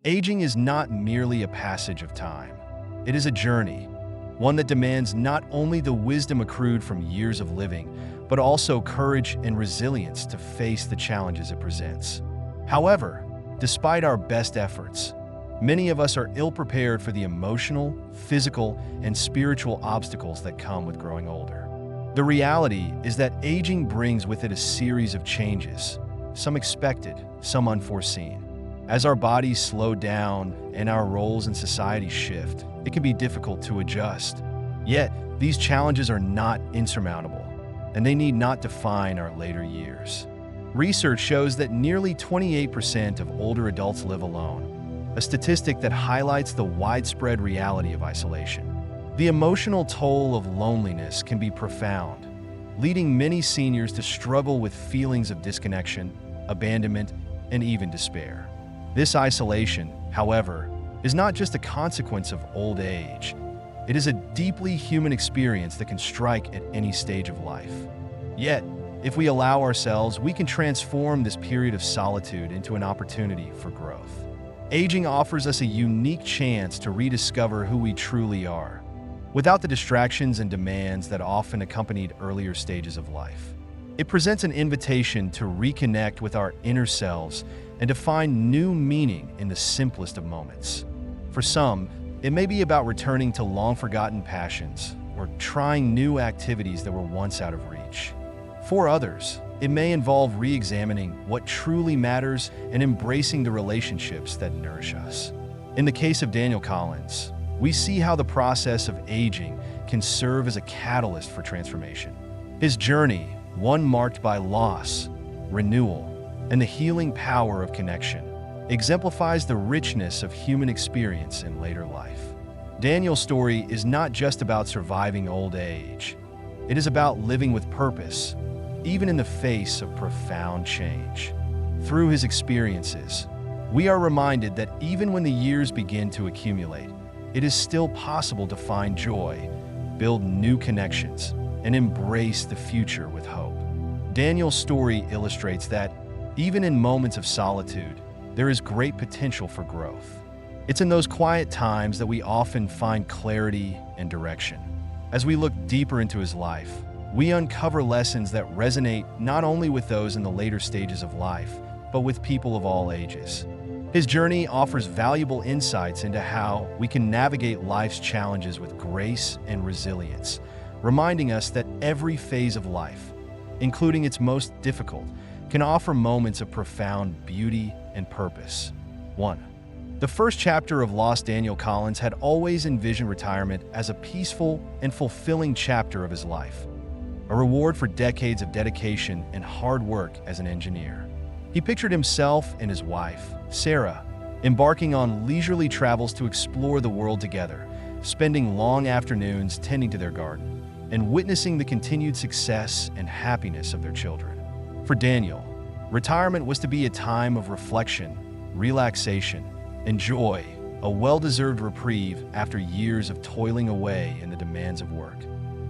Aging is not merely a passage of time. It is a journey, one that demands not only the wisdom accrued from years of living, but also courage and resilience to face the challenges it presents. However, despite our best efforts, many of us are ill-prepared for the emotional, physical, and spiritual obstacles that come with growing older. The reality is that aging brings with it a series of changes, some expected, some unforeseen. As our bodies slow down and our roles in society shift, it can be difficult to adjust. Yet, these challenges are not insurmountable, and they need not define our later years. Research shows that nearly 28% of older adults live alone, a statistic that highlights the widespread reality of isolation. The emotional toll of loneliness can be profound, leading many seniors to struggle with feelings of disconnection, abandonment, and even despair. This isolation, however, is not just a consequence of old age. It is a deeply human experience that can strike at any stage of life. Yet, if we allow ourselves, we can transform this period of solitude into an opportunity for growth. Aging offers us a unique chance to rediscover who we truly are, without the distractions and demands that often accompanied earlier stages of life. It presents an invitation to reconnect with our inner selves and to find new meaning in the simplest of moments. For some, it may be about returning to long-forgotten passions or trying new activities that were once out of reach. For others, it may involve re-examining what truly matters and embracing the relationships that nourish us. In the case of Daniel Collins, we see how the process of aging can serve as a catalyst for transformation. His journey, one marked by loss, renewal, and the healing power of connection, exemplifies the richness of human experience in later life. Daniel's story is not just about surviving old age. It is about living with purpose, even in the face of profound change. Through his experiences, we are reminded that even when the years begin to accumulate, it is still possible to find joy, build new connections, and embrace the future with hope. Daniel's story illustrates that, even in moments of solitude, there is great potential for growth. It's in those quiet times that we often find clarity and direction. As we look deeper into his life, we uncover lessons that resonate not only with those in the later stages of life, but with people of all ages. His journey offers valuable insights into how we can navigate life's challenges with grace and resilience, reminding us that every phase of life, including its most difficult, can offer moments of profound beauty and purpose. 1. The first chapter of Lost Daniel Collins had always envisioned retirement as a peaceful and fulfilling chapter of his life, a reward for decades of dedication and hard work as an engineer. He pictured himself and his wife, Sarah, embarking on leisurely travels to explore the world together, spending long afternoons tending to their garden, and witnessing the continued success and happiness of their children. For Daniel, retirement was to be a time of reflection, relaxation, and joy, a well-deserved reprieve after years of toiling away in the demands of work.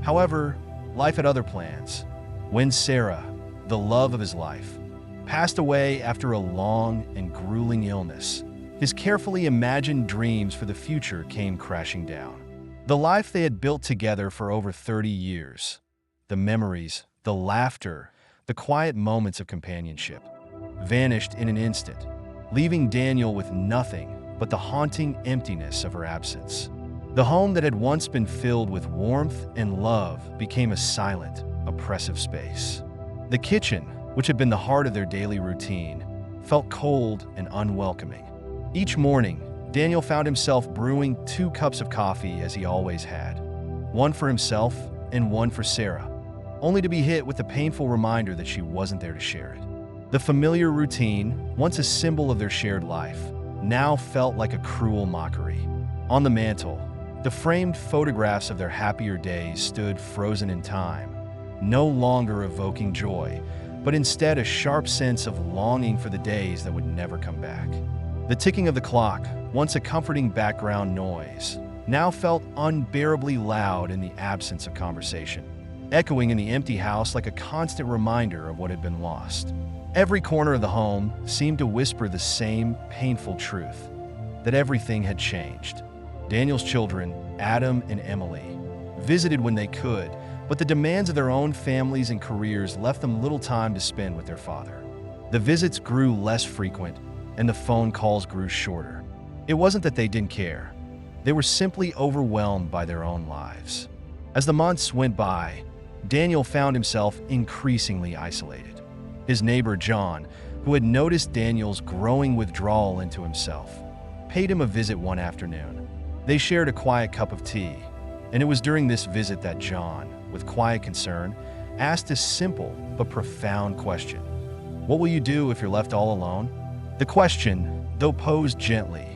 However, life had other plans. When Sarah, the love of his life, passed away after a long and grueling illness, his carefully imagined dreams for the future came crashing down. The life they had built together for over 30 years, the memories, the laughter, the quiet moments of companionship, vanished in an instant, leaving Daniel with nothing but the haunting emptiness of her absence. The home that had once been filled with warmth and love became a silent, oppressive space. The kitchen, which had been the heart of their daily routine, felt cold and unwelcoming. Each morning, Daniel found himself brewing 2 cups of coffee as he always had, one for himself and one for Sarah, only to be hit with the painful reminder that she wasn't there to share it. The familiar routine, once a symbol of their shared life, now felt like a cruel mockery. On the mantel, the framed photographs of their happier days stood frozen in time, no longer evoking joy, but instead a sharp sense of longing for the days that would never come back. The ticking of the clock, once a comforting background noise, now felt unbearably loud in the absence of conversation, echoing in the empty house like a constant reminder of what had been lost. Every corner of the home seemed to whisper the same painful truth. that everything had changed. Daniel's children, Adam and Emily, visited when they could, but the demands of their own families and careers left them little time to spend with their father. The visits grew less frequent, and the phone calls grew shorter. It wasn't that they didn't care. They were simply overwhelmed by their own lives. As the months went by, Daniel found himself increasingly isolated. His neighbor, John, who had noticed Daniel's growing withdrawal into himself, paid him a visit one afternoon. They shared a quiet cup of tea, and it was during this visit that John, with quiet concern, asked a simple but profound question. What will you do if you're left all alone? The question, though posed gently,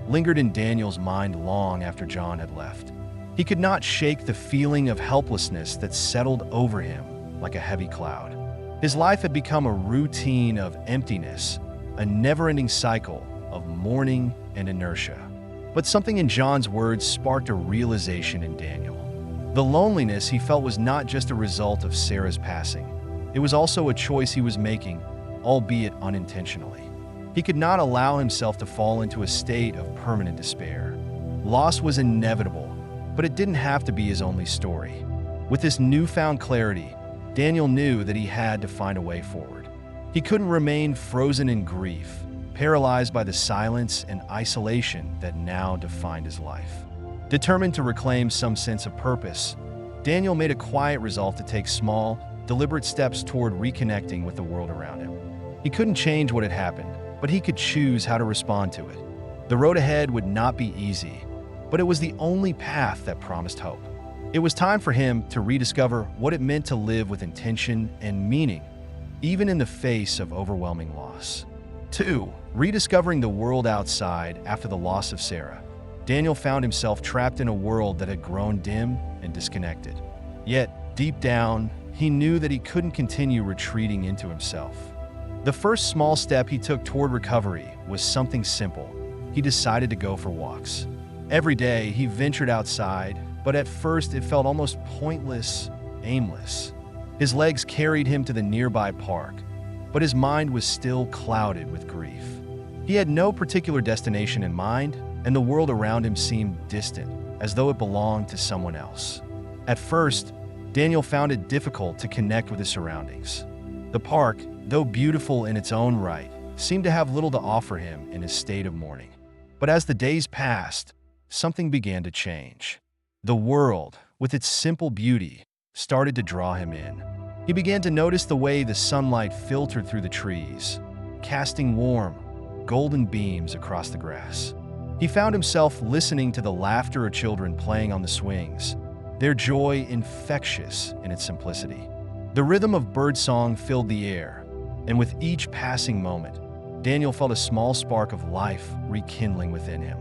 lingered in Daniel's mind long after John had left. He could not shake the feeling of helplessness that settled over him like a heavy cloud. His life had become a routine of emptiness, a never-ending cycle of mourning and inertia. But something in John's words sparked a realization in Daniel. The loneliness he felt was not just a result of Sarah's passing. It was also a choice he was making, albeit unintentionally. He could not allow himself to fall into a state of permanent despair. Loss was inevitable, but it didn't have to be his only story. With this newfound clarity, Daniel knew that he had to find a way forward. He couldn't remain frozen in grief, paralyzed by the silence and isolation that now defined his life. Determined to reclaim some sense of purpose, Daniel made a quiet resolve to take small, deliberate steps toward reconnecting with the world around him. He couldn't change what had happened, but he could choose how to respond to it. The road ahead would not be easy, but it was the only path that promised hope. It was time for him to rediscover what it meant to live with intention and meaning, even in the face of overwhelming loss. 2. Rediscovering the world outside after the loss of Sarah. Daniel found himself trapped in a world that had grown dim and disconnected. Yet, deep down, he knew that he couldn't continue retreating into himself. The first small step he took toward recovery was something simple. He decided to go for walks. Every day, he ventured outside, but at first it felt almost pointless, aimless. His legs carried him to the nearby park, but his mind was still clouded with grief. He had no particular destination in mind, and the world around him seemed distant, as though it belonged to someone else. At first, Daniel found it difficult to connect with his surroundings. The park, though beautiful in its own right, seemed to have little to offer him in his state of mourning. But as the days passed, something began to change. The world, with its simple beauty, started to draw him in. He began to notice the way the sunlight filtered through the trees, casting warm, golden beams across the grass. He found himself listening to the laughter of children playing on the swings, their joy infectious in its simplicity. The rhythm of birdsong filled the air, and with each passing moment, Daniel felt a small spark of life rekindling within him.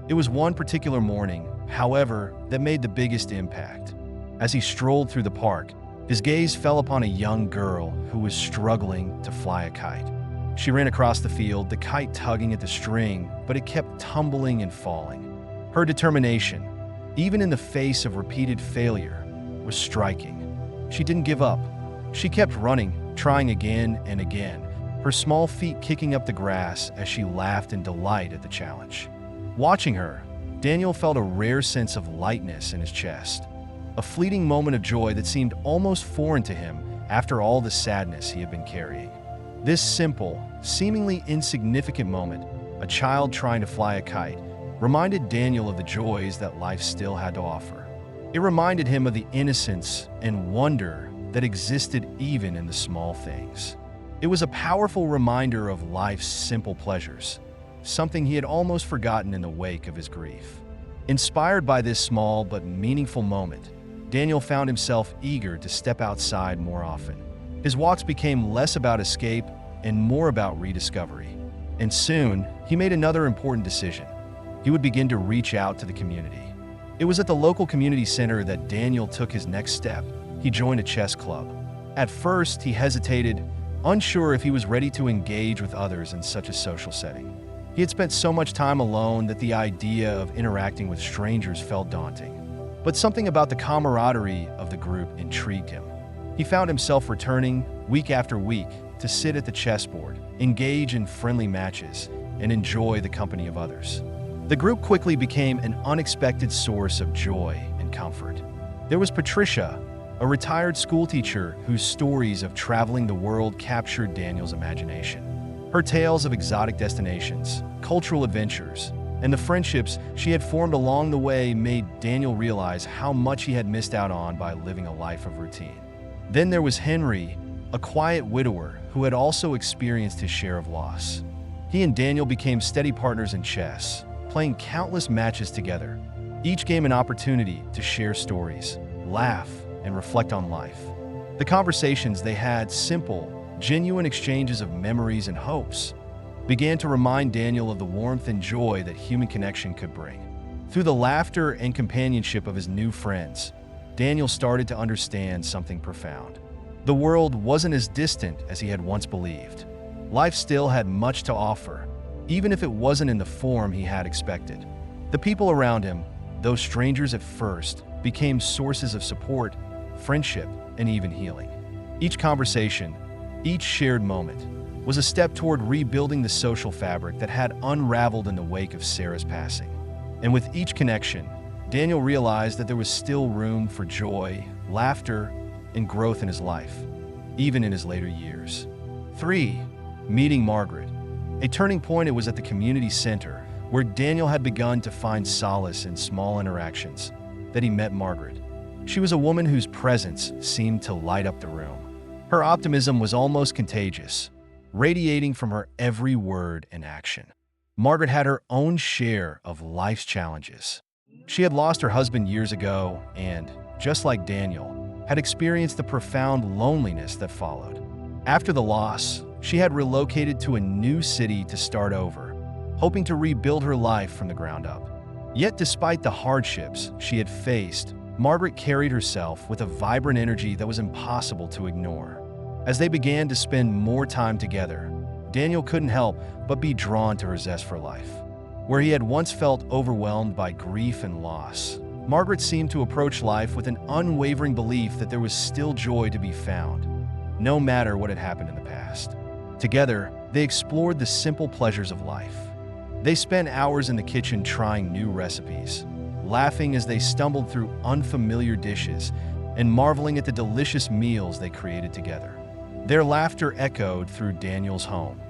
It was one particular morning, however, that made the biggest impact. As he strolled through the park, his gaze fell upon a young girl who was struggling to fly a kite. She ran across the field, the kite tugging at the string, but it kept tumbling and falling. Her determination, even in the face of repeated failure, was striking. She didn't give up. She kept running, trying again and again, her small feet kicking up the grass as she laughed in delight at the challenge. Watching her, Daniel felt a rare sense of lightness in his chest, a fleeting moment of joy that seemed almost foreign to him after all the sadness he had been carrying. This simple, seemingly insignificant moment, a child trying to fly a kite, reminded Daniel of the joys that life still had to offer. It reminded him of the innocence and wonder that existed even in the small things. It was a powerful reminder of life's simple pleasures, something he had almost forgotten in the wake of his grief. Inspired by this small but meaningful moment, Daniel found himself eager to step outside more often. His walks became less about escape and more about rediscovery. And soon, he made another important decision. He would begin to reach out to the community. It was at the local community center that Daniel took his next step. He joined a chess club. At first, he hesitated, unsure if he was ready to engage with others in such a social setting. He had spent so much time alone that the idea of interacting with strangers felt daunting. But something about the camaraderie of the group intrigued him. He found himself returning week after week to sit at the chessboard, engage in friendly matches, and enjoy the company of others. The group quickly became an unexpected source of joy and comfort. There was Patricia, a retired schoolteacher whose stories of traveling the world captured Daniel's imagination. Her tales of exotic destinations, cultural adventures, and the friendships she had formed along the way made Daniel realize how much he had missed out on by living a life of routine. Then there was Henry, a quiet widower who had also experienced his share of loss. He and Daniel became steady partners in chess, playing countless matches together. Each game an opportunity to share stories, laugh, and reflect on life. The conversations they had, simple, genuine exchanges of memories and hopes, began to remind Daniel of the warmth and joy that human connection could bring. Through the laughter and companionship of his new friends, Daniel started to understand something profound. The world wasn't as distant as he had once believed. Life still had much to offer, even if it wasn't in the form he had expected. The people around him, though strangers at first, became sources of support, friendship, and even healing. Each conversation, each shared moment, was a step toward rebuilding the social fabric that had unraveled in the wake of Sarah's passing. And with each connection, Daniel realized that there was still room for joy, laughter, and growth in his life, even in his later years. 3. Meeting Margaret. A turning point, it was at the community center, where Daniel had begun to find solace in small interactions, that he met Margaret. She was a woman whose presence seemed to light up the room. Her optimism was almost contagious, radiating from her every word and action. Margaret had her own share of life's challenges. She had lost her husband years ago and, just like Daniel, had experienced the profound loneliness that followed. After the loss, she had relocated to a new city to start over, hoping to rebuild her life from the ground up. Yet despite the hardships she had faced, Margaret carried herself with a vibrant energy that was impossible to ignore. As they began to spend more time together, Daniel couldn't help but be drawn to her zest for life. Where he had once felt overwhelmed by grief and loss, Margaret seemed to approach life with an unwavering belief that there was still joy to be found, no matter what had happened in the past. Together, they explored the simple pleasures of life. They spent hours in the kitchen trying new recipes, laughing as they stumbled through unfamiliar dishes, and marveling at the delicious meals they created together. Their laughter echoed through Daniel's home,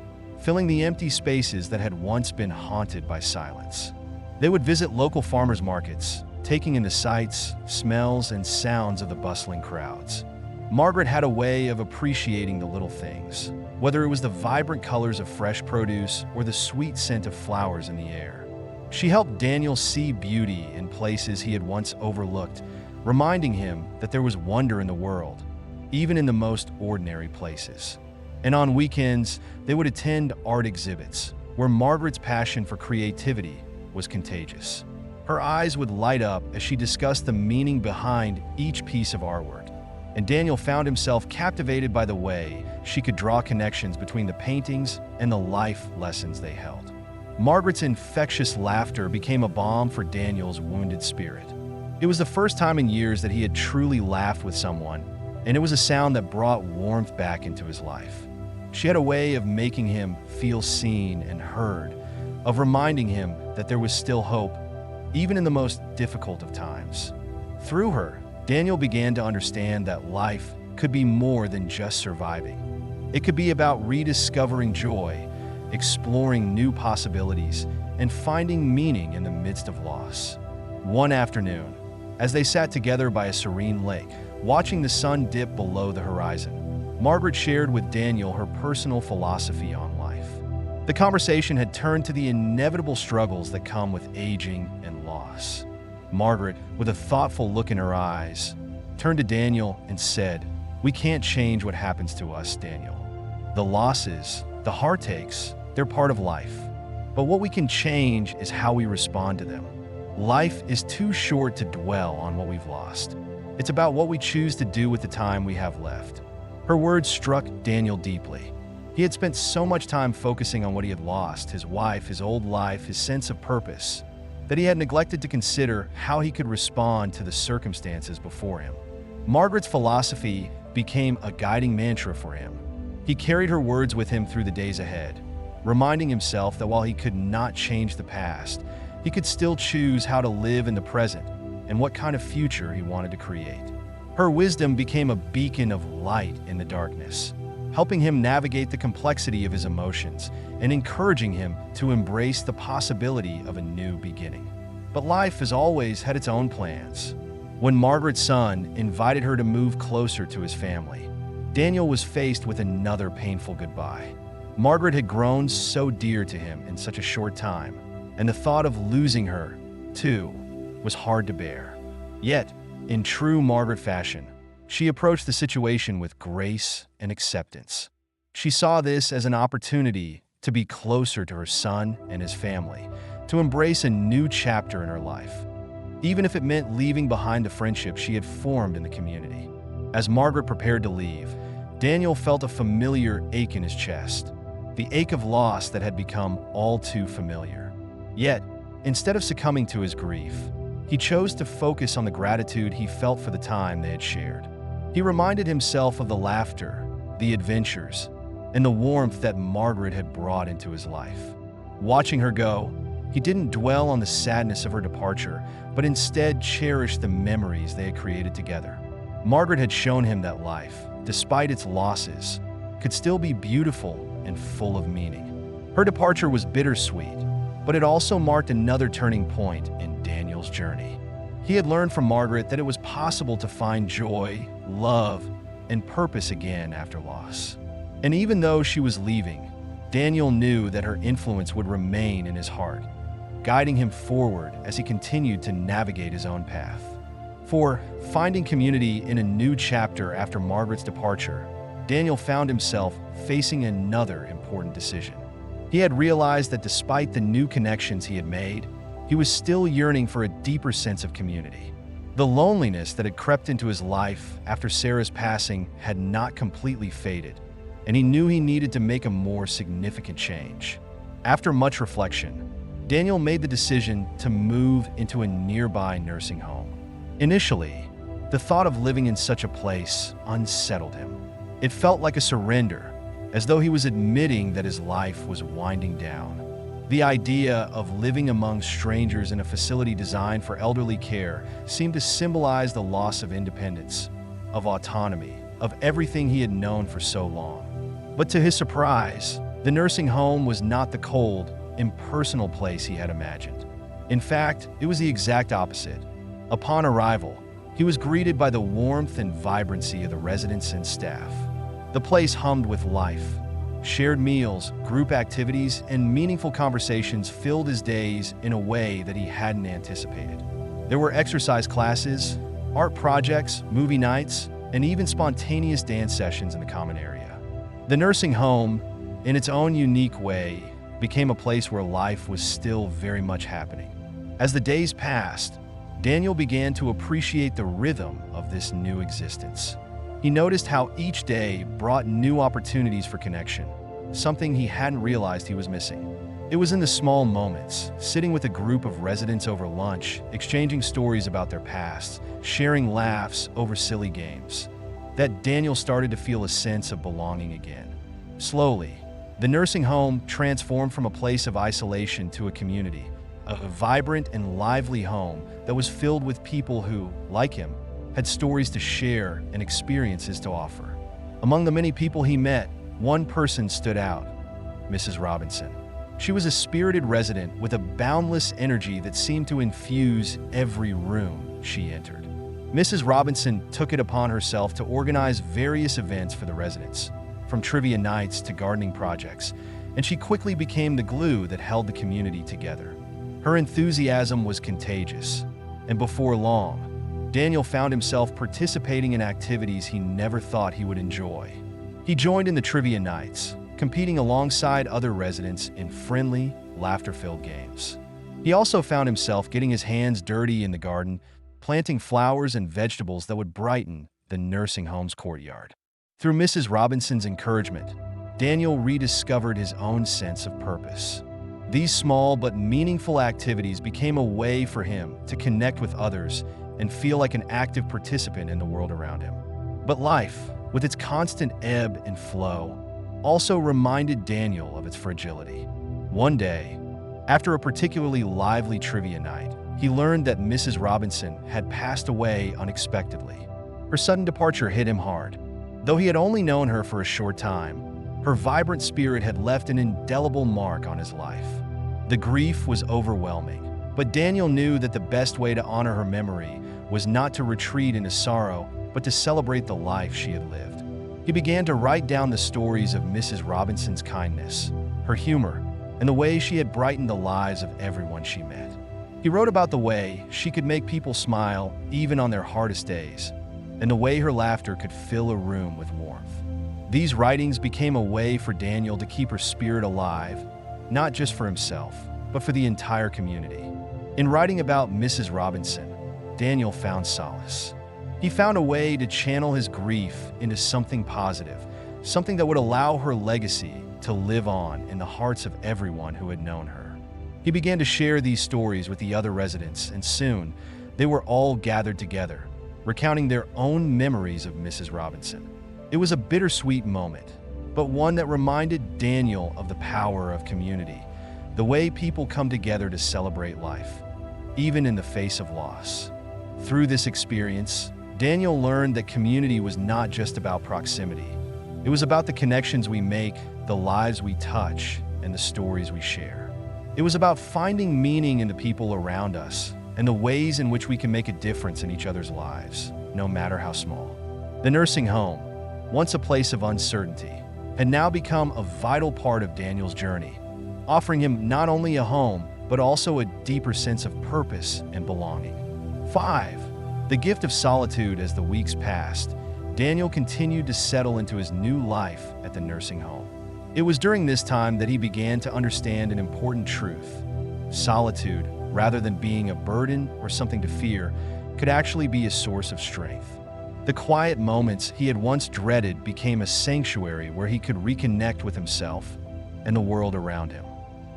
filling the empty spaces that had once been haunted by silence. They would visit local farmers markets, taking in the sights, smells, and sounds of the bustling crowds. Margaret had a way of appreciating the little things, whether it was the vibrant colors of fresh produce or the sweet scent of flowers in the air. She helped Daniel see beauty in places he had once overlooked, reminding him that there was wonder in the world, even in the most ordinary places. And on weekends, they would attend art exhibits, where Margaret's passion for creativity was contagious. Her eyes would light up as she discussed the meaning behind each piece of artwork, and Daniel found himself captivated by the way she could draw connections between the paintings and the life lessons they held. Margaret's infectious laughter became a balm for Daniel's wounded spirit. It was the first time in years that he had truly laughed with someone, and it was a sound that brought warmth back into his life. She had a way of making him feel seen and heard, of reminding him that there was still hope, even in the most difficult of times. Through her, Daniel began to understand that life could be more than just surviving. It could be about rediscovering joy, exploring new possibilities, and finding meaning in the midst of loss. One afternoon, as they sat together by a serene lake, watching the sun dip below the horizon, Margaret shared with Daniel her personal philosophy on life. The conversation had turned to the inevitable struggles that come with aging and loss. Margaret, with a thoughtful look in her eyes, turned to Daniel and said, "We can't change what happens to us, Daniel. The losses, the heartaches, they're part of life. But what we can change is how we respond to them. Life is too short to dwell on what we've lost. It's about what we choose to do with the time we have left." Her words struck Daniel deeply. He had spent so much time focusing on what he had lost, his wife, his old life, his sense of purpose, that he had neglected to consider how he could respond to the circumstances before him. Margaret's philosophy became a guiding mantra for him. He carried her words with him through the days ahead, reminding himself that while he could not change the past, he could still choose how to live in the present and what kind of future he wanted to create. Her wisdom became a beacon of light in the darkness, helping him navigate the complexity of his emotions and encouraging him to embrace the possibility of a new beginning. But life has always had its own plans. When Margaret's son invited her to move closer to his family, Daniel was faced with another painful goodbye. Margaret had grown so dear to him in such a short time, and the thought of losing her, too, was hard to bear. Yet, in true Margaret fashion, she approached the situation with grace and acceptance. She saw this as an opportunity to be closer to her son and his family, to embrace a new chapter in her life, even if it meant leaving behind the friendship she had formed in the community. As Margaret prepared to leave, Daniel felt a familiar ache in his chest, the ache of loss that had become all too familiar. Yet, instead of succumbing to his grief, he chose to focus on the gratitude he felt for the time they had shared. He reminded himself of the laughter, the adventures, and the warmth that Margaret had brought into his life. Watching her go, he didn't dwell on the sadness of her departure, but instead cherished the memories they had created together. Margaret had shown him that life, despite its losses, could still be beautiful and full of meaning. Her departure was bittersweet, but it also marked another turning point in Daniel's journey. He had learned from Margaret that it was possible to find joy, love, and purpose again after loss. And even though she was leaving, Daniel knew that her influence would remain in his heart, guiding him forward as he continued to navigate his own path. For finding community in a new chapter after Margaret's departure, Daniel found himself facing another important decision. He had realized that despite the new connections he had made, he was still yearning for a deeper sense of community. The loneliness that had crept into his life after Sarah's passing had not completely faded, and he knew he needed to make a more significant change. After much reflection, Daniel made the decision to move into a nearby nursing home. Initially, the thought of living in such a place unsettled him. It felt like a surrender, as though he was admitting that his life was winding down. The idea of living among strangers in a facility designed for elderly care seemed to symbolize the loss of independence, of autonomy, of everything he had known for so long. But to his surprise, the nursing home was not the cold, impersonal place he had imagined. In fact, it was the exact opposite. Upon arrival, he was greeted by the warmth and vibrancy of the residents and staff. The place hummed with life. Shared meals, group activities, and meaningful conversations filled his days in a way that he hadn't anticipated. There were exercise classes, art projects, movie nights, and even spontaneous dance sessions in the common area. The nursing home, in its own unique way, became a place where life was still very much happening. As the days passed, Daniel began to appreciate the rhythm of this new existence. He noticed how each day brought new opportunities for connection, something he hadn't realized he was missing. It was in the small moments, sitting with a group of residents over lunch, exchanging stories about their pasts, sharing laughs over silly games, that Daniel started to feel a sense of belonging again. Slowly, the nursing home transformed from a place of isolation to a community, a vibrant and lively home that was filled with people who, like him, had stories to share and experiences to offer. Among the many people he met, one person stood out, Mrs. Robinson. She was a spirited resident with a boundless energy that seemed to infuse every room she entered. Mrs. Robinson took it upon herself to organize various events for the residents, from trivia nights to gardening projects, and she quickly became the glue that held the community together. Her enthusiasm was contagious, and before long, Daniel found himself participating in activities he never thought he would enjoy. He joined in the trivia nights, competing alongside other residents in friendly, laughter-filled games. He also found himself getting his hands dirty in the garden, planting flowers and vegetables that would brighten the nursing home's courtyard. Through Mrs. Robinson's encouragement, Daniel rediscovered his own sense of purpose. These small but meaningful activities became a way for him to connect with others and feel like an active participant in the world around him. But life, with its constant ebb and flow, also reminded Daniel of its fragility. One day, After a particularly lively trivia night, he learned that Mrs. Robinson had passed away unexpectedly. Her sudden departure hit him hard. Though he had only known her for a short time, her vibrant spirit had left an indelible mark on his life. The grief was overwhelming, but Daniel knew that the best way to honor her memory was not to retreat into sorrow, but to celebrate the life she had lived. He began to write down the stories of Mrs. Robinson's kindness, her humor, and the way she had brightened the lives of everyone she met. He wrote about the way she could make people smile even on their hardest days, and the way her laughter could fill a room with warmth. These writings became a way for Daniel to keep her spirit alive, not just for himself, but for the entire community. In writing about Mrs. Robinson, Daniel found solace. He found a way to channel his grief into something positive, something that would allow her legacy to live on in the hearts of everyone who had known her. He began to share these stories with the other residents, and soon they were all gathered together, recounting their own memories of Mrs. Robinson. It was a bittersweet moment, but one that reminded Daniel of the power of community, the way people come together to celebrate life, even in the face of loss. Through this experience, Daniel learned that community was not just about proximity. It was about the connections we make, the lives we touch, and the stories we share. It was about finding meaning in the people around us and the ways in which we can make a difference in each other's lives, no matter how small. The nursing home, once a place of uncertainty, had now become a vital part of Daniel's journey, offering him not only a home, but also a deeper sense of purpose and belonging. 5. The gift of solitude. As the weeks passed, Daniel continued to settle into his new life at the nursing home. It was during this time that he began to understand an important truth. Solitude, rather than being a burden or something to fear, could actually be a source of strength. The quiet moments he had once dreaded became a sanctuary where he could reconnect with himself and the world around him.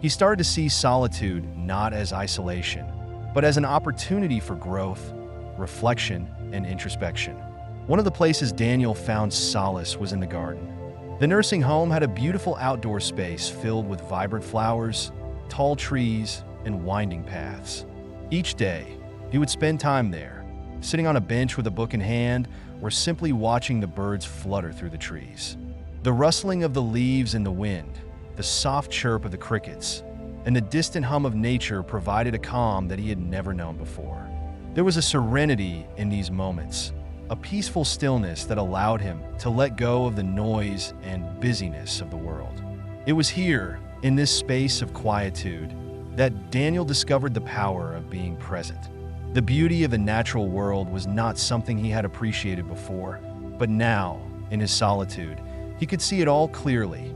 He started to see solitude not as isolation, but as an opportunity for growth, reflection, and introspection. One of the places Daniel found solace was in the garden. The nursing home had a beautiful outdoor space filled with vibrant flowers, tall trees, and winding paths. Each day, he would spend time there, sitting on a bench with a book in hand, or simply watching the birds flutter through the trees. The rustling of the leaves in the wind, the soft chirp of the crickets, and the distant hum of nature provided a calm that he had never known before. There was a serenity in these moments, a peaceful stillness that allowed him to let go of the noise and busyness of the world. It was here, in this space of quietude, that Daniel discovered the power of being present. The beauty of the natural world was not something he had appreciated before, but now, in his solitude, he could see it all clearly.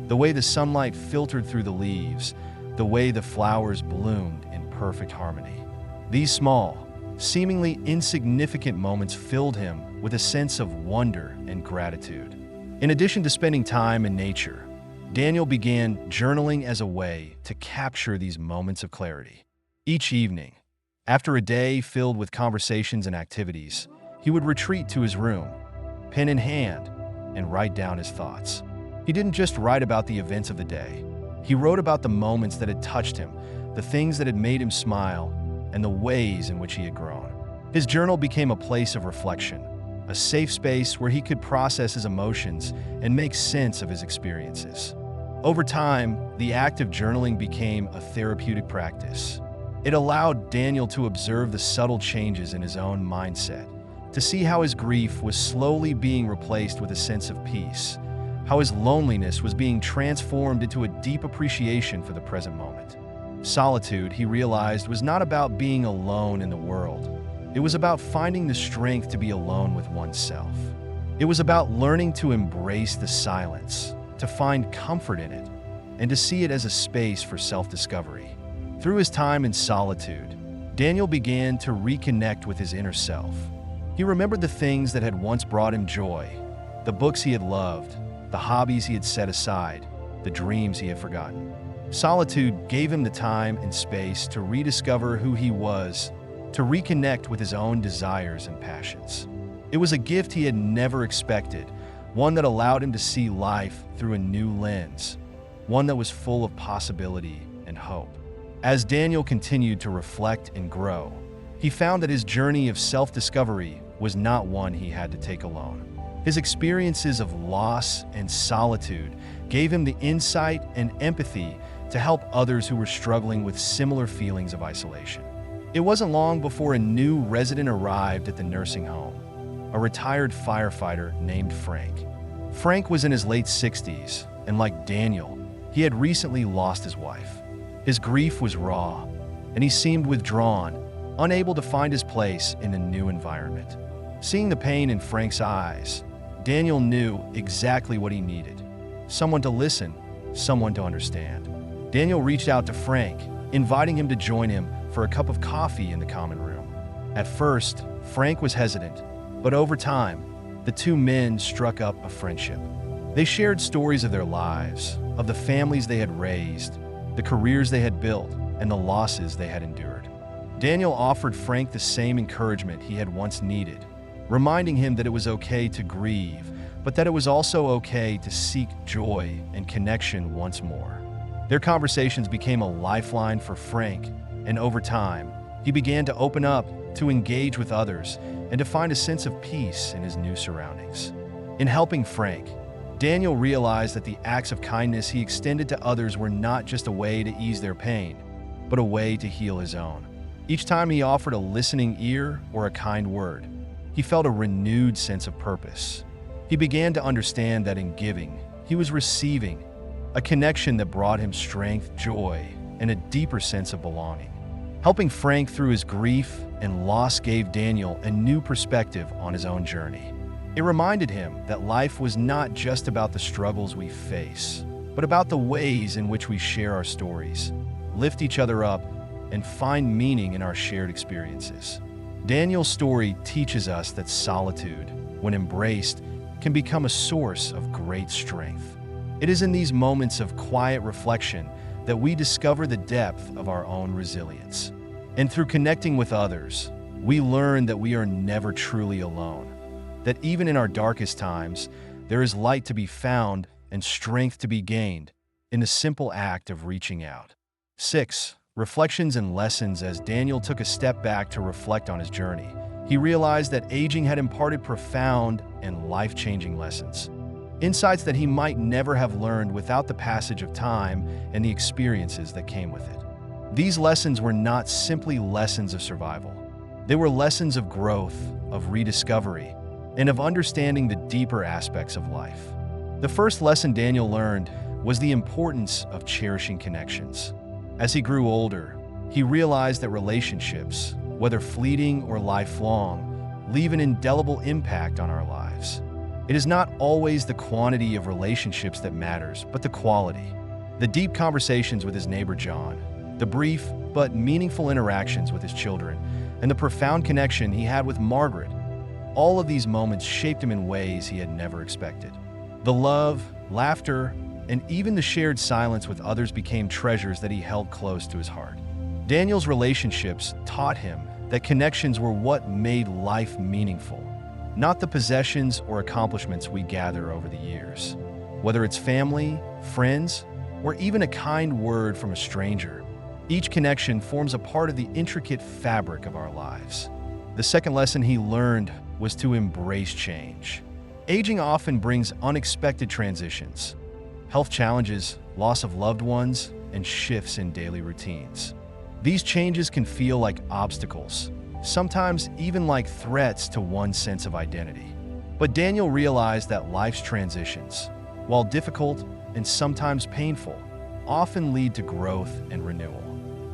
The way the sunlight filtered through the leaves, the way the flowers bloomed in perfect harmony. These small, seemingly insignificant moments filled him with a sense of wonder and gratitude. In addition to spending time in nature, Daniel began journaling as a way to capture these moments of clarity. Each evening, after a day filled with conversations and activities, he would retreat to his room, pen in hand, and write down his thoughts. He didn't just write about the events of the day. He wrote about the moments that had touched him, the things that had made him smile, and the ways in which he had grown. His journal became a place of reflection, a safe space where he could process his emotions and make sense of his experiences. Over time, the act of journaling became a therapeutic practice. It allowed Daniel to observe the subtle changes in his own mindset, to see how his grief was slowly being replaced with a sense of peace, how his loneliness was being transformed into a deep appreciation for the present moment. Solitude, he realized, was not about being alone in the world. It was about finding the strength to be alone with oneself. It was about learning to embrace the silence, to find comfort in it, and to see it as a space for self-discovery. Through his time in solitude, Daniel began to reconnect with his inner self. He remembered the things that had once brought him joy, the books he had loved, the hobbies he had set aside, the dreams he had forgotten. Solitude gave him the time and space to rediscover who he was, to reconnect with his own desires and passions. It was a gift he had never expected, one that allowed him to see life through a new lens, one that was full of possibility and hope. As Daniel continued to reflect and grow, he found that his journey of self-discovery was not one he had to take alone. His experiences of loss and solitude gave him the insight and empathy to help others who were struggling with similar feelings of isolation. It wasn't long before a new resident arrived at the nursing home, a retired firefighter named Frank. Frank was in his late 60s, and like Daniel, he had recently lost his wife. His grief was raw, and he seemed withdrawn, unable to find his place in a new environment. Seeing the pain in Frank's eyes, Daniel knew exactly what he needed: someone to listen, someone to understand. Daniel reached out to Frank, inviting him to join him for a cup of coffee in the common room. At first, Frank was hesitant, but over time, the two men struck up a friendship. They shared stories of their lives, of the families they had raised, the careers they had built, and the losses they had endured. Daniel offered Frank the same encouragement he had once needed, reminding him that it was okay to grieve, but that it was also okay to seek joy and connection once more. Their conversations became a lifeline for Frank, and over time, he began to open up, to engage with others, and to find a sense of peace in his new surroundings. In helping Frank, Daniel realized that the acts of kindness he extended to others were not just a way to ease their pain, but a way to heal his own. Each time he offered a listening ear or a kind word, he felt a renewed sense of purpose. He began to understand that in giving, he was receiving a connection that brought him strength, joy, and a deeper sense of belonging. Helping Frank through his grief and loss gave Daniel a new perspective on his own journey. It reminded him that life was not just about the struggles we face, but about the ways in which we share our stories, lift each other up, and find meaning in our shared experiences. Daniel's story teaches us that solitude, when embraced, can become a source of great strength. It is in these moments of quiet reflection that we discover the depth of our own resilience. And through connecting with others, we learn that we are never truly alone, that even in our darkest times, there is light to be found and strength to be gained in the simple act of reaching out. 6. Reflections and lessons. As Daniel took a step back to reflect on his journey, he realized that aging had imparted profound and life-changing lessons. Insights that he might never have learned without the passage of time and the experiences that came with it. These lessons were not simply lessons of survival. They were lessons of growth, of rediscovery, and of understanding the deeper aspects of life. The first lesson Daniel learned was the importance of cherishing connections. As he grew older, he realized that relationships, whether fleeting or lifelong, leave an indelible impact on our lives. It is not always the quantity of relationships that matters, but the quality. The deep conversations with his neighbor John, the brief but meaningful interactions with his children, and the profound connection he had with Margaret, all of these moments shaped him in ways he had never expected. The love, laughter, and even the shared silence with others became treasures that he held close to his heart. Daniel's relationships taught him that connections were what made life meaningful, not the possessions or accomplishments we gather over the years. Whether it's family, friends, or even a kind word from a stranger, each connection forms a part of the intricate fabric of our lives. The second lesson he learned was to embrace change. Aging often brings unexpected transitions, health challenges, loss of loved ones, and shifts in daily routines. These changes can feel like obstacles, sometimes even like threats to one's sense of identity. But Daniel realized that life's transitions, while difficult and sometimes painful, often lead to growth and renewal.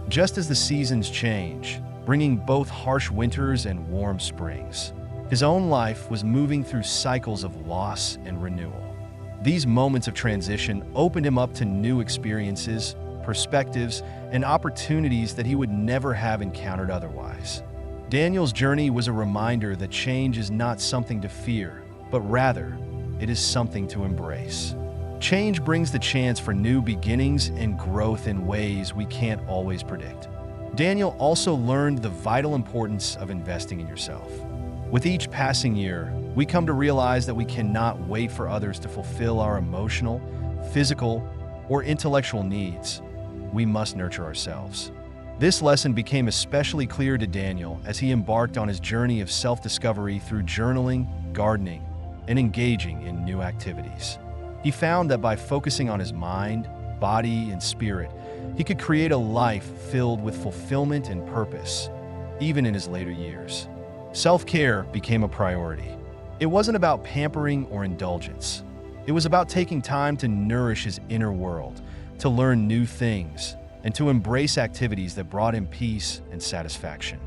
Just as the seasons change, bringing both harsh winters and warm springs, his own life was moving through cycles of loss and renewal. These moments of transition opened him up to new experiences, perspectives, and opportunities that he would never have encountered otherwise. Daniel's journey was a reminder that change is not something to fear, but rather, it is something to embrace. Change brings the chance for new beginnings and growth in ways we can't always predict. Daniel also learned the vital importance of investing in yourself. With each passing year, we come to realize that we cannot wait for others to fulfill our emotional, physical, or intellectual needs. We must nurture ourselves. This lesson became especially clear to Daniel as he embarked on his journey of self-discovery through journaling, gardening, and engaging in new activities. He found that by focusing on his mind, body, and spirit, he could create a life filled with fulfillment and purpose, even in his later years. Self-care became a priority. It wasn't about pampering or indulgence. It was about taking time to nourish his inner world, to learn new things, and to embrace activities that brought him peace and satisfaction.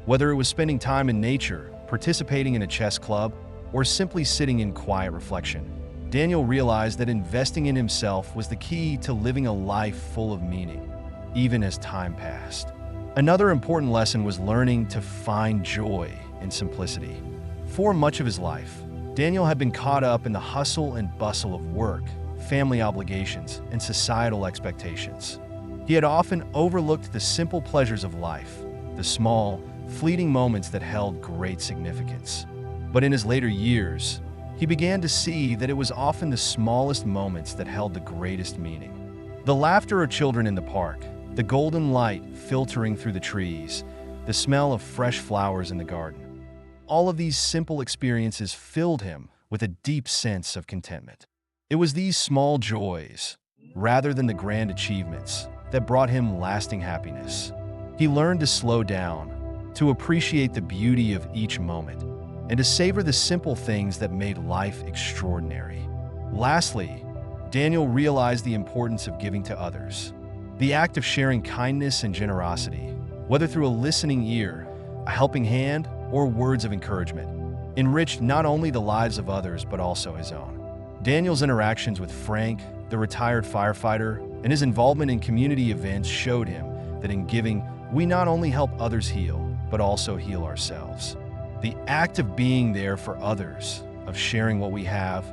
Whether it was spending time in nature, participating in a chess club, or simply sitting in quiet reflection, Daniel realized that investing in himself was the key to living a life full of meaning, even as time passed. Another important lesson was learning to find joy in simplicity. For much of his life, Daniel had been caught up in the hustle and bustle of work, family obligations, and societal expectations. He had often overlooked the simple pleasures of life, the small, fleeting moments that held great significance. But in his later years, he began to see that it was often the smallest moments that held the greatest meaning. The laughter of children in the park, the golden light filtering through the trees, the smell of fresh flowers in the garden. All of these simple experiences filled him with a deep sense of contentment. It was these small joys, rather than the grand achievements, that brought him lasting happiness. He learned to slow down, to appreciate the beauty of each moment, and to savor the simple things that made life extraordinary. Lastly, Daniel realized the importance of giving to others. The act of sharing kindness and generosity, whether through a listening ear, a helping hand, or words of encouragement, enriched not only the lives of others but also his own. Daniel's interactions with Frank, the retired firefighter, and his involvement in community events showed him that in giving, we not only help others heal, but also heal ourselves. The act of being there for others, of sharing what we have,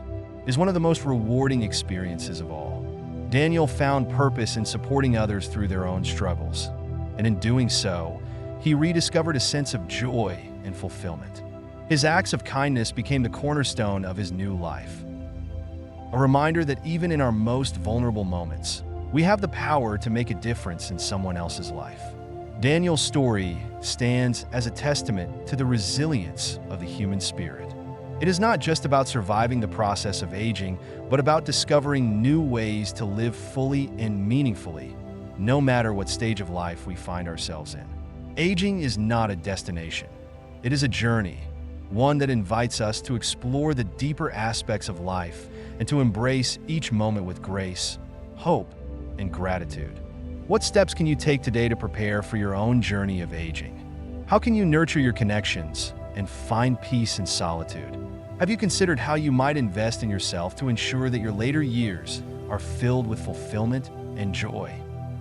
is one of the most rewarding experiences of all. Daniel found purpose in supporting others through their own struggles, and in doing so, he rediscovered a sense of joy and fulfillment. His acts of kindness became the cornerstone of his new life. A reminder that even in our most vulnerable moments, we have the power to make a difference in someone else's life. Daniel's story stands as a testament to the resilience of the human spirit. It is not just about surviving the process of aging, but about discovering new ways to live fully and meaningfully, no matter what stage of life we find ourselves in. Aging is not a destination. It is a journey, one that invites us to explore the deeper aspects of life and to embrace each moment with grace, hope, and gratitude. What steps can you take today to prepare for your own journey of aging? How can you nurture your connections and find peace in solitude? Have you considered how you might invest in yourself to ensure that your later years are filled with fulfillment and joy?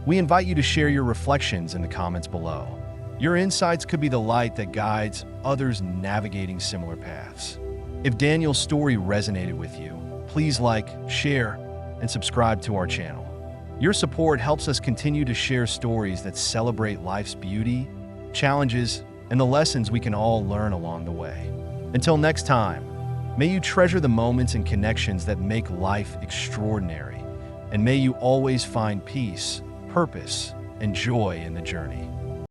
We invite you to share your reflections in the comments below. Your insights could be the light that guides others navigating similar paths. If Daniel's story resonated with you, please like, share, and subscribe to our channel. Your support helps us continue to share stories that celebrate life's beauty, challenges, and the lessons we can all learn along the way. Until next time, may you treasure the moments and connections that make life extraordinary, and may you always find peace, purpose, and joy in the journey.